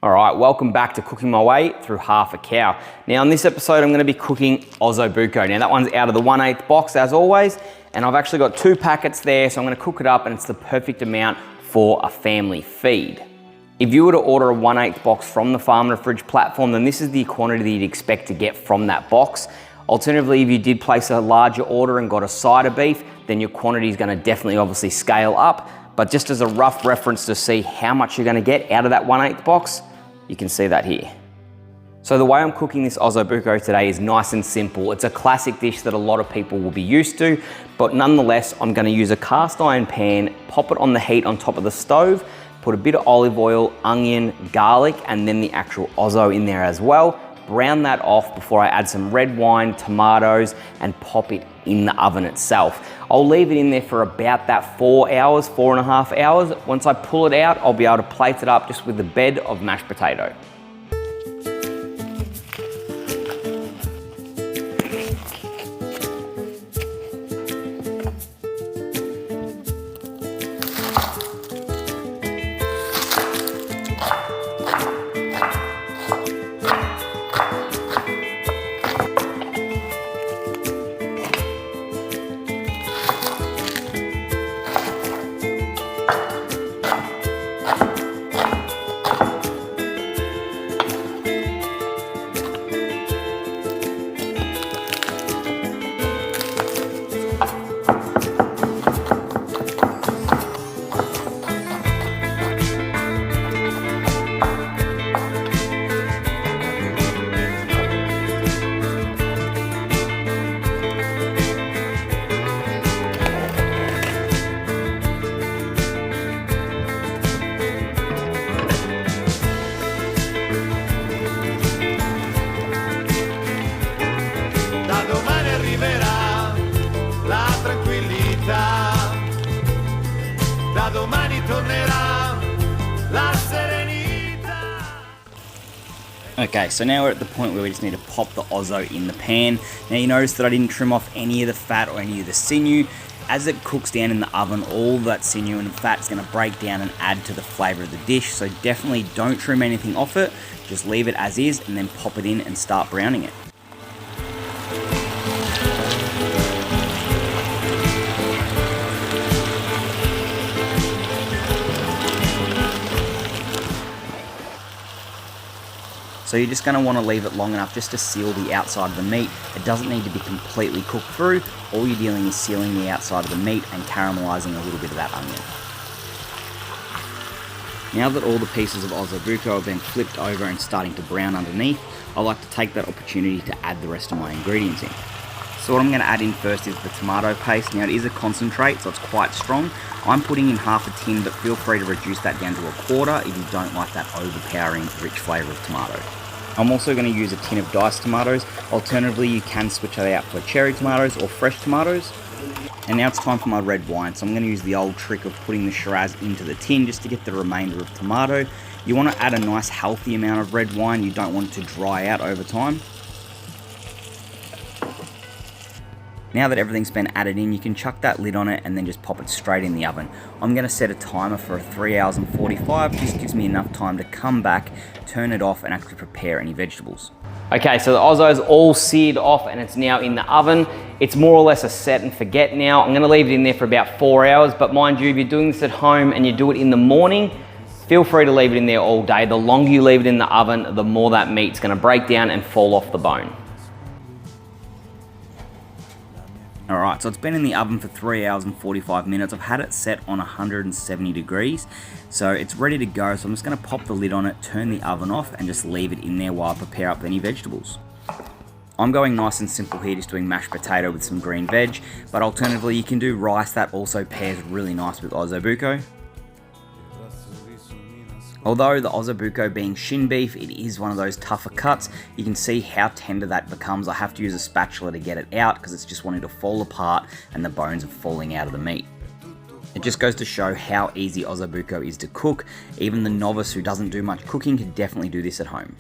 All right, welcome back to Cooking My Way Through Half a Cow. Now in this episode, I'm gonna be cooking Osso Bucco. Now that one's out of the 1/8 box as always, and I've actually got 2 packets there, so I'm gonna cook it up and it's the perfect amount for a family feed. If you were to order a 1/8 box from the Farm to Fridge platform, then this is the quantity that you'd expect to get from that box. Alternatively, if you did place a larger order and got a side of beef, then your quantity is gonna definitely obviously scale up. But just as a rough reference to see how much you're gonna get out of that 1/8 box, you can see that here. So the way I'm cooking this Osso Bucco today is nice and simple. It's a classic dish that a lot of people will be used to, but nonetheless, I'm gonna use a cast iron pan, pop it on the heat on top of the stove, put a bit of olive oil, onion, garlic, and then the actual Osso in there as well. Brown that off before I add some red wine, tomatoes, and pop it in the oven itself. I'll leave it in there for about that 4 hours, 4.5 hours. Once I pull it out, I'll be able to plate it up just with a bed of mashed potato. Okay, so now we're at the point where we just need to pop the Osso in the pan. Now you notice that I didn't trim off any of the fat or any of the sinew. As it cooks down in the oven, all that sinew and fat is going to break down and add to the flavour of the dish. So definitely don't trim anything off it. Just leave it as is and then pop it in and start browning it. So you're just going to want to leave it long enough just to seal the outside of the meat. It doesn't need to be completely cooked through. All you're doing is sealing the outside of the meat and caramelizing a little bit of that onion. Now that all the pieces of Osso Bucco have been flipped over and starting to brown underneath, I like to take that opportunity to add the rest of my ingredients in. So what I'm going to add in first is the tomato paste. Now it is a concentrate, so it's quite strong. I'm putting in half a tin, but feel free to reduce that down to 1/4 if you don't like that overpowering rich flavour of tomato. I'm also going to use a tin of diced tomatoes. Alternatively, you can switch that out for cherry tomatoes or fresh tomatoes. And now it's time for my red wine. So I'm going to use the old trick of putting the Shiraz into the tin just to get the remainder of tomato. You want to add a nice healthy amount of red wine. You don't want it to dry out over time. Now that everything's been added in, you can chuck that lid on it and then just pop it straight in the oven. I'm going to set a timer for 3 hours and 45. This gives me enough time to come back, turn it off and actually prepare any vegetables. Okay, so the Osso's all seared off and it's now in the oven. It's more or less a set and forget now. I'm going to leave it in there for about 4 hours, but mind you, if you're doing this at home and you do it in the morning, feel free to leave it in there all day. The longer you leave it in the oven, the more that meat's going to break down and fall off the bone. Alright, so it's been in the oven for 3 hours and 45 minutes. I've had it set on 170 degrees, so it's ready to go. So I'm just going to pop the lid on it, turn the oven off, and just leave it in there while I prepare up any vegetables. I'm going nice and simple here, just doing mashed potato with some green veg, but alternatively you can do rice. That also pairs really nice with Osso Bucco. Although the Osso Bucco being shin beef, it is one of those tougher cuts. You can see how tender that becomes. I have to use a spatula to get it out because it's just wanting to fall apart and the bones are falling out of the meat. It just goes to show how easy Osso Bucco is to cook. Even the novice who doesn't do much cooking can definitely do this at home.